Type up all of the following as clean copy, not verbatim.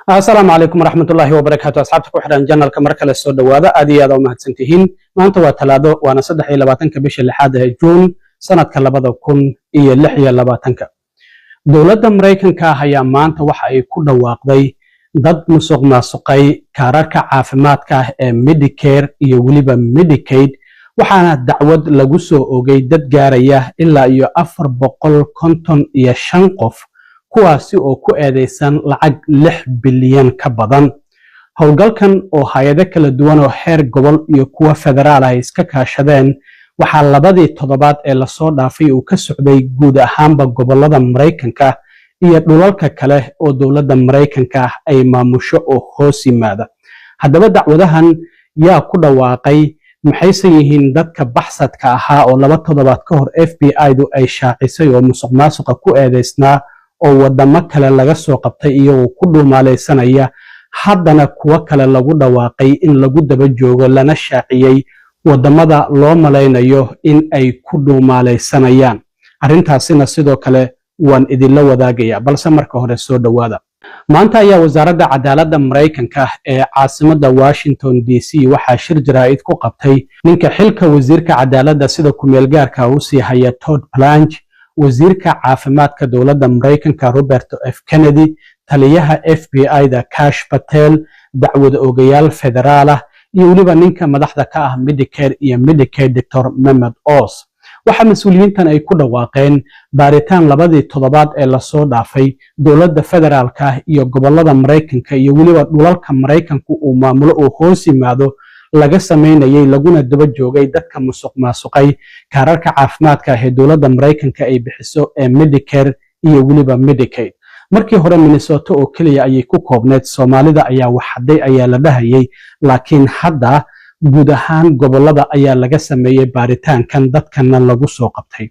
السلام عليكم ورحمة الله وبركاته. أصحابتك وحدان جنرال كمركز السود وهذا أدي هذا وما هتسنتهين ما أنت وثلاثة وأنا صدق إلى باتنك بيش اللي حاده جون سنة كلابدا كون إيه اللحية لباتنك دولة أمريكا كهيا ما أنت وحى كل واقعي ضد مسوق ما سقي كارك عافمات ميديكير يوليبا ميديكيد وحنا دعوة لجوسو أوجي ضد جارية إلا يأفر بقول كنتم يشنقف kuwaasi oo ku eedeysan lacag 6 bilyan ka badan howlgalkan oo hay'ado kala duwan oo heer gobol iyo kuwa federaal ah iska kaashadeen waxa labadii toddobaad ee la soo dhaafay uu ka socday guud ahaanba gobolada Mareykanka iyo dhulalka kale oo dawladda Mareykanka ay maamusho oo hoos yimaada haddaba dacwadahan yaa ku dhawaaqay maxayse yihiin dadka baxsadka ahaa oo laba toddobaad ka hor FBI-du ay shaacisay oo musuqmaasuqa ku eedeysnaa oo wadamo kale laga soo qabtay iyagoo ku dhuumaaleysanaya haddana kuwa kale lagu dhawaaqay in lagu daba joogo lana shaaciyay wadamada loo maleynayo in ay ku dhuumaaleysanayaan arrintaasina sidoo kale waan idinla wadaagaya balse marka hore soo dhawaada maanta ayaa wasaaradda cadaaladda Mareykanka ee caasimadda Washington DC waxa shir jaraa'id ku qabtay ninka xilka wasiirka cadaaladda sida ku meel gaarka u sii haya Todd Blanche wasiirka caafimaadka dawladda Mareykanka Robert F Kennedy taliyaha FBI-da Kash Patel dacwad oogayaal federaal ah iyo waliba ninka madaxda ka ah Medicare iyo Medicaid Dr. Mehmet Oz waxa mas'uuliyiintan ay ku dhawaaqeen baaritaan labadii toddobaad ee la soo dhaafay dawladda federaalka iyo gobolada Mareykanka iyo waliba dhulalka Mareykanku uu maamulo oo hoos yimaado laga sameynayay laguna daba joogay dadka musuqmaasuqay kaararka caafimaadka ee dawladda Mareykanka ay bixiso ee Medicare iyo waliba Medicaid markii hore Minnesota oo kaliya ayay ku koobneed Soomaalida ayaa waxaday ayaa la dhahayay laakiin hadda guud ahaan gobolada ayaa laga sameeyay baaritaankan dadkana lagu soo qabtay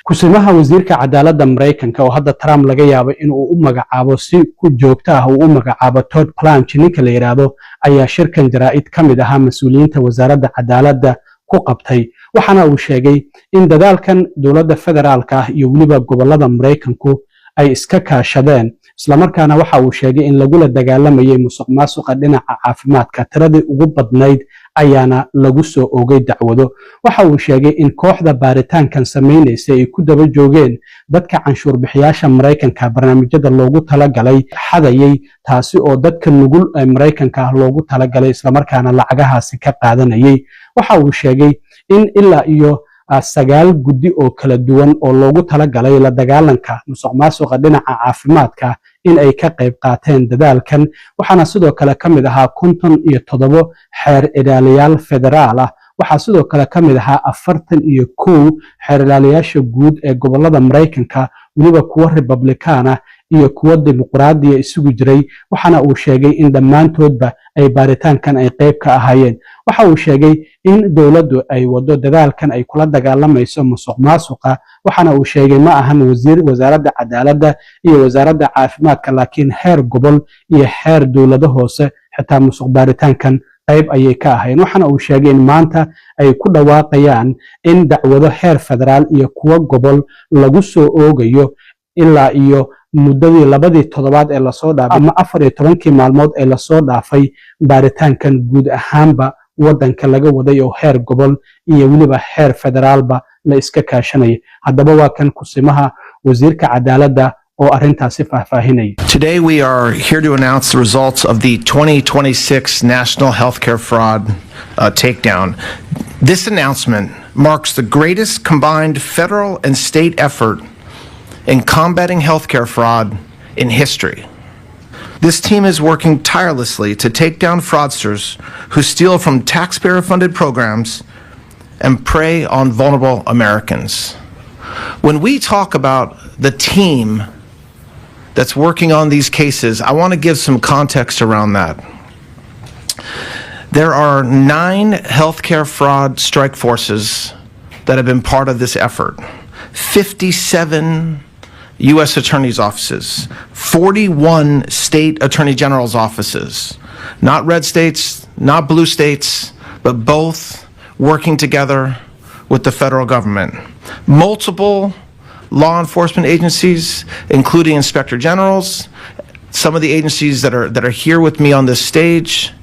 kusimaha wasiirka cadaaladda Mareykanka oo hadda Trump laga yaabo in uu u magacaabo si ku joogto ah uu u magacaabo Todd Blanche ninka la yiraahdo ayaa shirkan jaraa'id kamid ahaa mas'uuliyiinta wasaaradda cadaaladda ku qabtay waxaana uu sheegay in dadaalkan dawladda federaalka ah iyo waliba gobolada Mareykanku ay iska kaashadeen isla markaana waxa uu sheegay in lagu la dagaalamayay musuqmaasuqa dhinaca caafimaadka tiradii ugu badnayd ayaana lagu soo oogay dacwado waxa uu sheegay in kooxda baaritaankan sameynaysa ay ku daba joogeen dadka canshuur bixiyaasha Mareykanka barnaamijyada loogu talagalay xadayay taasi oo dadka nugul ee Mareykanka loogu talagalay isla markaana lacagahaasi ka qaadanayay waxa uu sheegay in ilaa iyo 9 guddi oo kala duwan oo loogu talagalay la dagaalanka musuqmaasuqa dhinaca caafimaadka in ay ka qayb qaateen dadaalkan waxaana sidoo kale kamid ahaa 57 xeer ilaaliyaal federaal ah waxaa sidoo kale kamid ahaa 41 xeer ilaaliyaasha guud ee gobolada Mareykanka waliba kuwa Republican ah iyo kuwa dimuqraadiya isugu jiray waxaana uu sheegay in dhammaantoodba ay baaritaankan ay qayb ka ahaayeen waxa uu sheegay in dawladdu ay wado dadaalkan ay kula dagaalamayso musuqmaasuqa waxaana uu sheegay ma ahan wasaaradda cadaaladda iyo wasaaradda caafimaadka laakiin heer gobol iyo heer dawlado hoose xitaa musuq baaritaankan qayb ayay ka ahaayeen waxaana uu sheegay in maanta ay ku dhawaaqayaan in dacwado heer federaal iyo kuwa gobol lagu soo oogayo ilaa iyo muddadii labadii toddobaad ee la soo dhaafay ama 14 maalmood ee la soo dhaafay baaritaankan guud ahaanba wadanka laga waday oo heer gobol iyo waliba heer federaalba la iska kaashanay haddaba waa kan kusimaha wasiirka cadaaladda oo arrintaasi faahfaahinay Today we are here to announce the results of the 2026 National Healthcare Fraud Takedown. This announcement marks the greatest combined federal and state effort in combating healthcare fraud in history. This team is working tirelessly to take down fraudsters who steal from taxpayer-funded programs and prey on vulnerable Americans. When we talk about the team that's working on these cases, I want to give some context around that. There are 9 healthcare fraud strike forces that have been part of this effort. 57 U.S. attorney's offices, 41 state attorney general's offices, not red states, not blue states, but both working together with the federal government. Multiple law enforcement agencies, including inspector generals, some of the agencies that are here with me on this stage.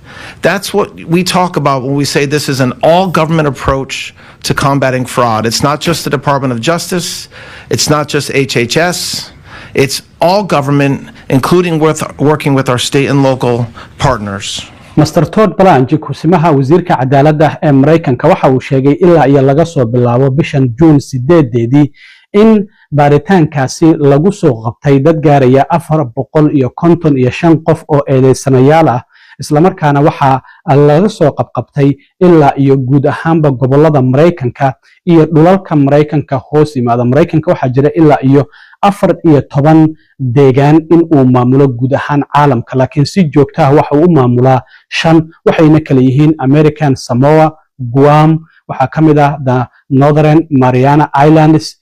That's what we talk about when we say this is an all-government approach to combating fraud. It's not just the Department of Justice. It's not just HHS. It's all government, including working with our state and local partners. Mr. Todd Blanche kusimaha wasiirka cadaaladda ee Mareykanka waxa uu sheegay ilaa iyo laga soo bilaabo bishan June 8 in baaritaankaasi lagu soo qabtay dad gaaraya 455 qof oo eedeysanayaal ah isla markaana waxa laga soo qabqabtay ilaa iyo guud ahaanba gobolada Mareykanka iyo dhulalka Mareykanka hoos yimaada Mareykanka waxa jira ilaa iyo 14 deegaan in uu maamulo guud ahaan caalamka laakiin si joogto ah waxa uu maamulaa 5 waxayna kala yihiin American Samoa, Guam, waxa kamid ah the Northern Mariana Islands,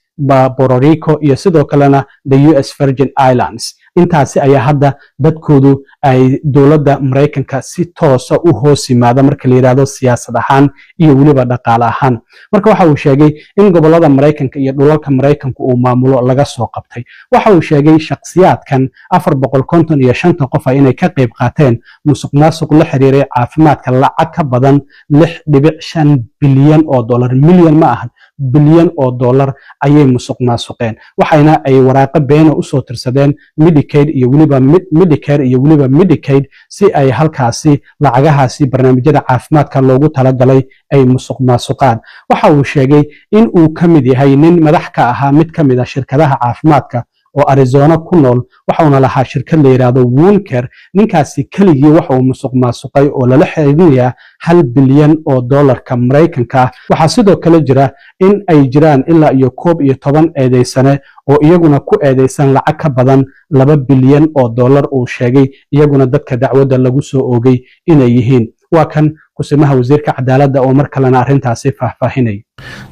Puerto Rico iyo sidoo kalena the US Virgin Islands. intaasi ayaa hadda dadkoodu ay dawladda Mareykanka si toos ah u hoos yimaada marka la yiraahdo siyaasad ahaan iyo waliba dhaqaale ahaan marka waxa uu sheegay in gobolada Mareykanka iyo dhulalka Mareykanka uu maamulo laga soo qabtay waxa uu sheegay shakhsiyaadkan 455 qof inay ka qayb qaateen musuqmaasuq la xiriiray caafimaadka lacag ka badan 6.5 bilyan oo dollar milyan ma aha bilyan oo dollar ayay musuqmaasuqeen waxayna ay waraaqo been u soo tirsadeen Medicaid iyo waliba Medicare iyo waliba Medicaid si ay halkaasi lacagahaasi barnaamijyada caafimaadka loogu talagalay ay musuqmaasuqaan waxa uu sheegay in uu kamid yahay nin madax ka ahaa mid kamid ah shirkadaha caafimaadka oo Arizona ku nool waxaana lahaa shirkad la yiraahdo Woundcare ninkaasi kaligii waxa uu musuqmaasuqay oo la xiriiraya 1 bilyan oo dollarka Mareykanka waxa sidoo kale jira in ay jiraan ilaa iyo 11 eedeysane oo iyaguna ku eedeysan lacag ka badan 2 bilyan oo dollar uu sheegay iyaguna dadka dacwadda lagu soo oogay inay yihiin waa kan kusimaha wasiirka cadaaladda oo mar kalena arintaasi faahfaahinay.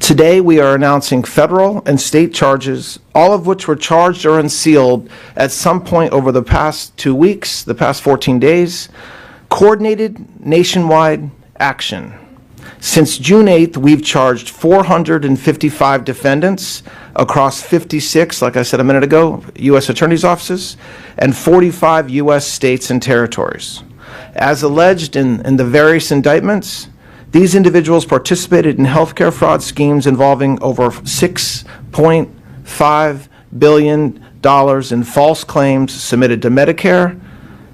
Today we are announcing federal and state charges, all of which were charged or unsealed at some point over the past 2 weeks, the past 14 days, coordinated nationwide action. Since June 8th, we've charged 455 defendants across 56, like I said a minute ago, U.S. attorney's offices, and 45 U.S. states and territories. As alleged in the various indictments, these individuals participated in healthcare fraud schemes involving over $6.5 billion in false claims submitted to Medicare,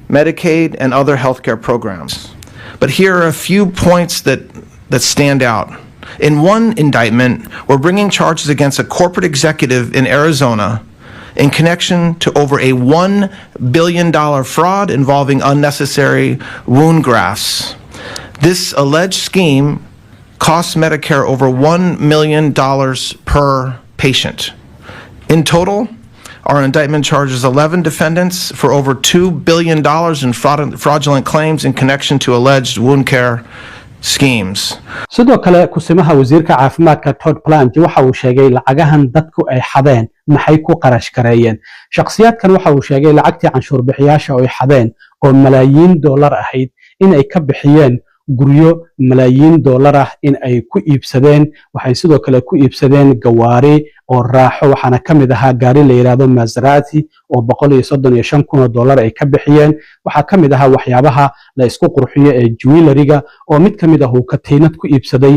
Medicaid, and other healthcare programs. But here are a few points that stand out. In one indictment, we're bringing charges against a corporate executive in Arizona in connection to over a $1 billion fraud involving unnecessary wound grafts. This alleged scheme costs Medicare over $1 million per patient. In total, our indictment charges 11 defendants for over $2 billion in fraudulent claims in connection to alleged wound care schemes. sidoo kale kusimaha wasiirka caafimaadka Todd Blanche waxa uu sheegay lacagahan dadku ay xadeen maxay ku qarash gareeyeen shakhsiyaadkan waxa uu sheegay lacagtii canshuur bixiyaasha oo ay xadeen oo malaayiin dollar ahayd in ay ka bixiyeen guryo malaayiin dollar ah in ay ku iibsadeen waxay sidoo kale ku iibsadeen gawaari oo raaxo waxaana kamid ahaa gaari la yiraahdo Maserati oo $135,000 ay ka bixiyeen waxa kamid ahaa waxyaabaha la isku qurxiyo ee jewelry-ga oo mid kamid ah uu katiinad ku iibsaday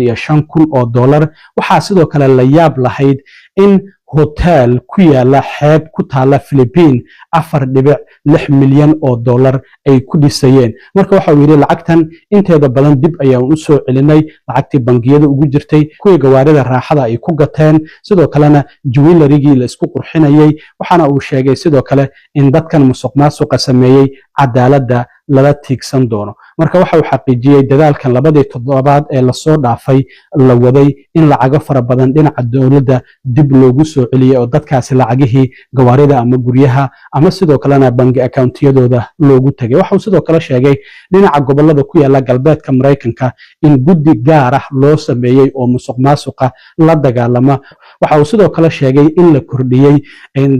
$865,000 waxa sidoo kale la yaab lahayd in hotel ku yaala xeeb ku taala Philippines 4.6 milyan oo dollar ay ku dhisayeen marka waxa uu yiri lacagtan inteeda badan dib ayaan u soo celinay lacagtii bangiyada ugu jirtay kuwa gawaarida raaxada ay ku gateen sidoo kalena jewelry-gii la isku qurxinayay waxaana uu sheegay sidoo kale in dadkan musuqmaasuqa sameeyay cadaaladda lala tiigsan doono marka waxa uu xaqiijiyay dadaalkan labadii toddobaad ee la soo dhaafay la waday in lacago fara badan dhinaca dawladda dib loogu soo celiyay oo dadkaasi lacagihii gawaarida ama guryaha ama sidoo kalena bangi accountiyadooda loogu tagay waxa uu sidoo kale sheegay dhinaca gobolada ku yaala galbeedka Mareykanka in guddi gaar ah loo sameeyay oo musuqmaasuqa la dagaalama waxa uu sidoo kale sheegay in la kordhiyay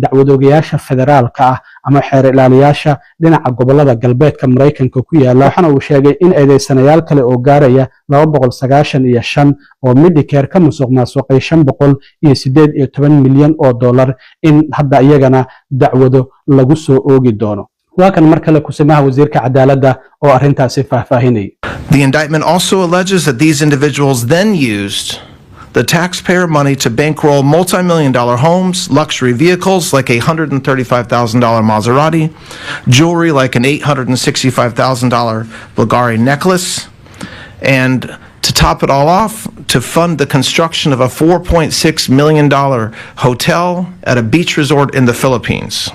dacwadoogayaasha federaalka ah ama xeer ilaaliyaasha dhinaca gobolada galbeedka Mareykanka ku yaala waxana uu sheegay in eedeysanayaal kale oo gaaraya 295 oo Medicare ka musuqmaasuqay 518 milyan oo dollar in hadda iyagana dacwado lagu soo oogi doono. waa kan mar kale kusimaha wasiirka cadaaladda oo arrintaasi faahfaahinay. The indictment also alleges that these individuals then used the taxpayer money to bankroll multi-million-dollar homes, luxury vehicles like a $135,000 Maserati, jewelry like an $865,000 Bulgari necklace, and to top it all off, to fund the construction of a $4.6 million hotel at a beach resort in the Philippines.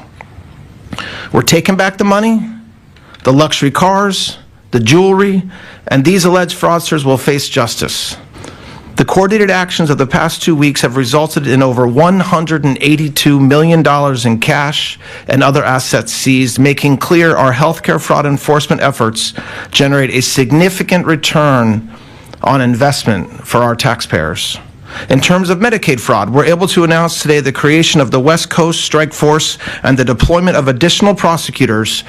We're taking back the money, the luxury cars, the jewelry, and these alleged fraudsters will face justice. The coordinated actions of the past 2 weeks have resulted in over $182 million in cash and other assets seized, making clear our healthcare fraud enforcement efforts generate a significant return on investment for our taxpayers. In terms of Medicaid fraud, we're able to announce today the creation of the West Coast Strike Force and the deployment of additional prosecutors,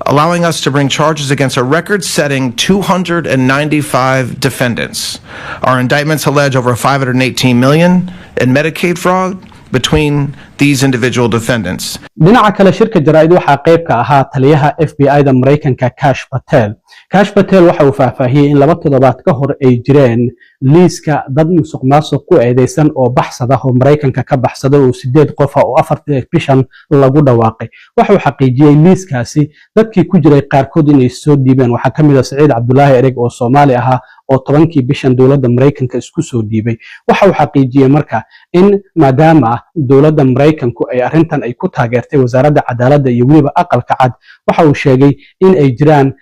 allowing us to bring charges against a record-setting 295 defendants. Our indictments allege over $518 million in Medicaid fraud between these individual defendants. dhinaca kale shirka jaraa'id waxaa qayb ka ahaa taliyaha FBI-da Mareykanka Kash Patel. Kash Patel waxa uu faahfaahiyay in 2 toddobaad ka hor ay jireen liiska dad musuqmaasuq ku eedeysan oo baxsada oo Mareykanka ka baxsada oo 8 qof oo 4 bishan lagu dhawaaqay. Waxa uu xaqiijiyay liiskaasi dadkii ku jiray qaarkood inay soo dhiibeen. Waxa ka mid ah Saciid Cabdullaahi Ereg oo Soomaali ahaa oo 10kii bishan dowladda Mareykanka isku soo dhiibay. Waxa uu xaqiijiyay marka in maadaama dowladda Mareykanku ay arrintan ay ku taageertay wasaaradda cadaaladda iyo weliba aqalka cad, waxa uu sheegay in ay jiraan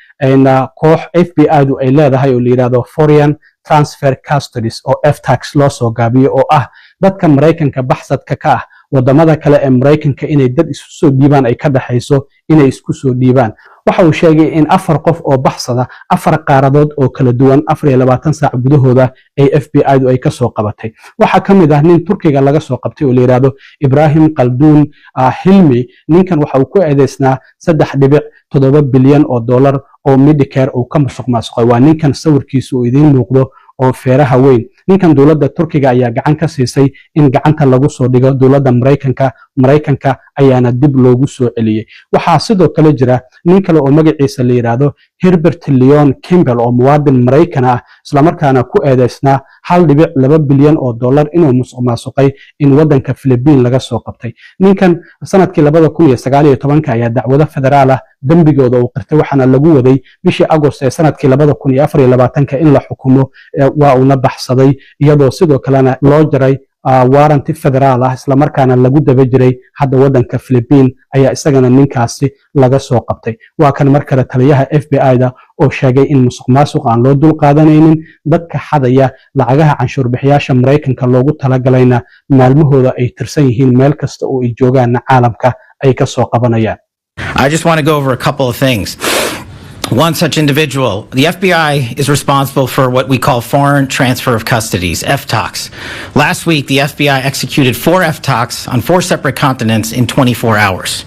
koox FBI-du ay leedahay oo la yiraahdo Foreign Transfer Custodies oo FTAX loo soo gaabiyo oo ah dadka Mareykanka baxsadka ka ah wadamada kale ee Mareykanka inay dad isu soo dhiibaan ay ka dhaxayso inay isku soo dhiibaan. waxa uu sheegay in 4 qof oo baxsada 4 qaaradood oo kala duwan 24 saac gudahooda ay FBI-du ay ka soo qabatay. waxa kamid ah nin Turkiga laga soo qabtay oo la yiraahdo Ibrahim Qalduun Hilmi. ninkan waxa uu ku eedeysnaa 3.7 bilyan oo dollar oo Medicare uu ka musuqmaasuqay. waa ninkan sawirkiisu uu idin muuqdo oo feeraha weyn. ninkan dowladda Turkiga ayaa gacan ka siisay in gacanta lagu soo dhigo dowladda Mareykanka ayaana dib loogu soo celiyay. waxaa sidoo kale jira nin kale oo magaciisa la yiraahdo Herbert Leon Kimball oo muwaadin Mareykan ah isla markaana ku eedeysnaa 1.2 bilyan oo dollar inuu musuqmaasuqay in wadanka Philippines laga soo qabtay. ninkan sanadkii 2019 ayaa dacwado federaal ah dambigooda uu qirtay waxaana lagu waday bishii Agost ee sanadkii 2024 in la xukumo. waa uu baxsaday iyadoo sidoo kalena loo jaray warranty federaal ah isla markaana lagu daba jiray. hadda wadanka Philippines ayaa isagana ninkaasi laga soo qabtay. waa kan mar kale taliyaha FBI-da oo sheegay in musuqmaasuq aan loo dul qaadanaynin dadka xadaya lacagaha canshuur bixiyaasha Mareykanka loogu talagalayna maalmahooda ay tirsan yihiin meel kasta oo ay joogaan caalamka ay ka soo qabanayaan. I just want to go over a couple of things. One such individual, the FBI is responsible for what we call foreign transfer of custodies, FTOCs. Last week, the FBI executed 4 FTOCs on 4 separate continents in 24 hours.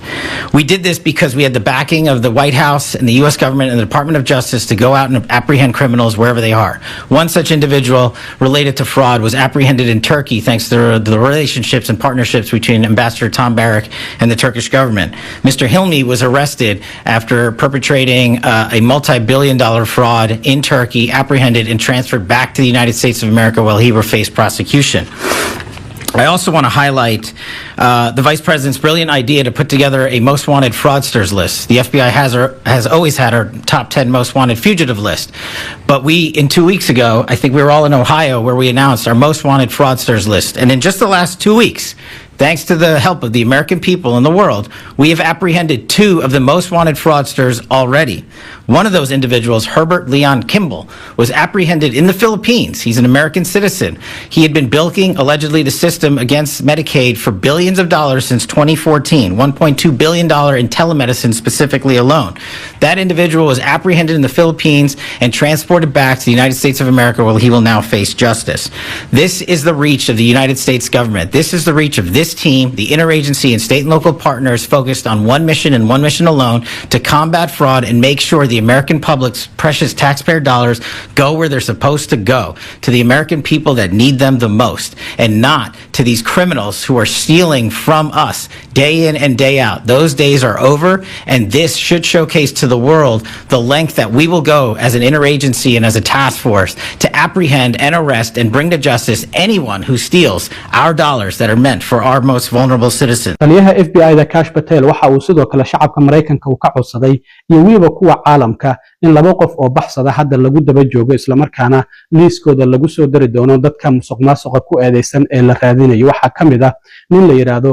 We did this because we had the backing of the White House and the U.S. government and the Department of Justice to go out and apprehend criminals wherever they are. One such individual related to fraud was apprehended in Turkey thanks to the relationships and partnerships between Ambassador Tom Barrack and the Turkish government. Mr. Hilmi was arrested after perpetrating a multi-billion-dollar fraud in Turkey, apprehended and transferred back to the United States of America while he faced prosecution. I also want to highlight the Vice President's brilliant idea to put together a most wanted fraudsters list. The FBI has always had our top 10 most wanted fugitive list. But in 2 weeks ago, I think we were all in Ohio where we announced our most wanted fraudsters list. And in just the last 2 weeks, thanks to the help of the American people and the world, we have apprehended 2 of the most wanted fraudsters already. One of those individuals, Herbert Leon Kimball, was apprehended in the Philippines. He's an American citizen. He had been bilking, allegedly, the system against Medicaid for billions of dollars since 2014, $1.2 billion in telemedicine specifically alone. That individual was apprehended in the Philippines and transported back to the United States of America where he will now face justice. This is the reach of the United States government. This is the reach of this this team, the interagency and state and local partners focused on one mission and one mission alone to combat fraud and make sure the American public's precious taxpayer dollars go where they're supposed to go, to the American people that need them the most, and not to these criminals who are stealing from us day in and day out. Those days are over, and this should showcase to the world the length that we will go as an interagency and as a task force to apprehend and arrest and bring to justice anyone who steals our dollars that are meant for our most vulnerable citizens. taliyaha FBI-da Kash Patel waxa uu sidoo kale shacabka Mareykanka uu ka codsaday iyo weliba kuwa caalamka in laba qof oo baxsada hadda lagu daba joogo isla markaana liiskooda lagu soo dari doono dadka musuqmaasuqa ku eedeysan ee la raadinayo. Waxa kamid ah nin la yiraahdo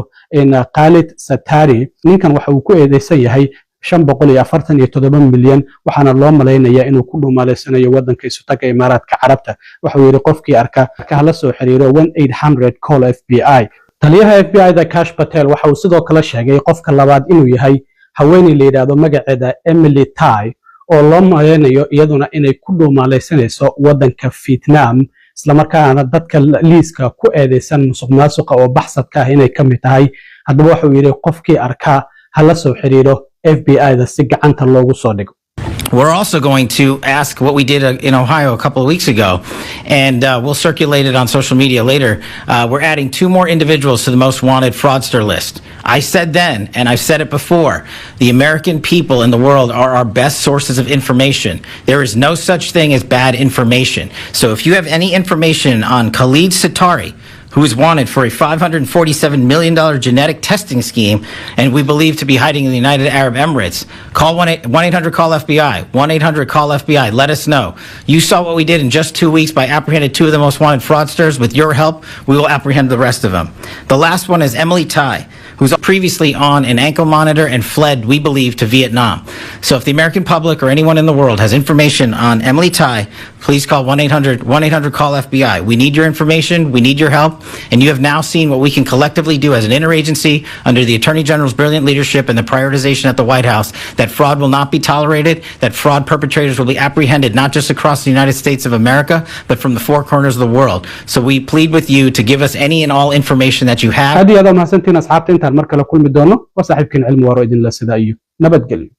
Khalid Satari. ninkan waxa uu ku eedeysan yahay 547 milyan waxaana loo maleynayaa inuu ku dhuumaaleysanayo wadanka Isutaga Imaaraadka Carabta. waxa uu yiri qofkii arka la soo xiriiro 1800 call FBI. taliyaha FBI-da Kash Patel waxa uu sidoo kale sheegay qofka labaad inuu yahay haweeney la yiraahdo magaceeda Emily Tai oo loo maleynayo iyaduna inay ku dhuumaaleysanayso wadanka Vietnam isla markaana dadka liiska ku eedeysan musuqmaasuqa oo baxsadka ah inay kamid tahay. haddaba waxa uu yiri qofkii arka hala soo xiriiro FBI-da si gacanta loogu soo dhigo. We're also going to ask what we did in Ohio a couple of weeks ago, and we'll circulate it on social media later. We're adding 2 more individuals to the most wanted fraudster list. I said then, and I've said it before, the American people in the world are our best sources of information. There is no such thing as bad information. So if you have any information on Khalid Satari, who is wanted for a $547 million genetic testing scheme and we believe to be hiding in the United Arab Emirates, call 1-800-CALL-FBI, 1-800-CALL-FBI. Let us know. You saw what we did in just 2 weeks by apprehending 2 of the most wanted fraudsters. With your help, we will apprehend the rest of them. The last one is Emily Tai, who's previously on an ankle monitor and fled, we believe, to Vietnam. So if the American public or anyone in the world has information on Emily Tai, please call 1-800-CALL-FBI. We need your information. We need your help. And you have now seen what we can collectively do as an interagency under the Attorney General's brilliant leadership and the prioritization at the White House, that fraud will not be tolerated, that fraud perpetrators will be apprehended not just across the United States of America, but from the 4 corners of the world. So we plead with you to give us any and all information that you have. هذه هذا ما سنتين أصحابتين تال مركلة كل مدونه وصاحبكن علم وارو إذن الله سدايو نبت قلي.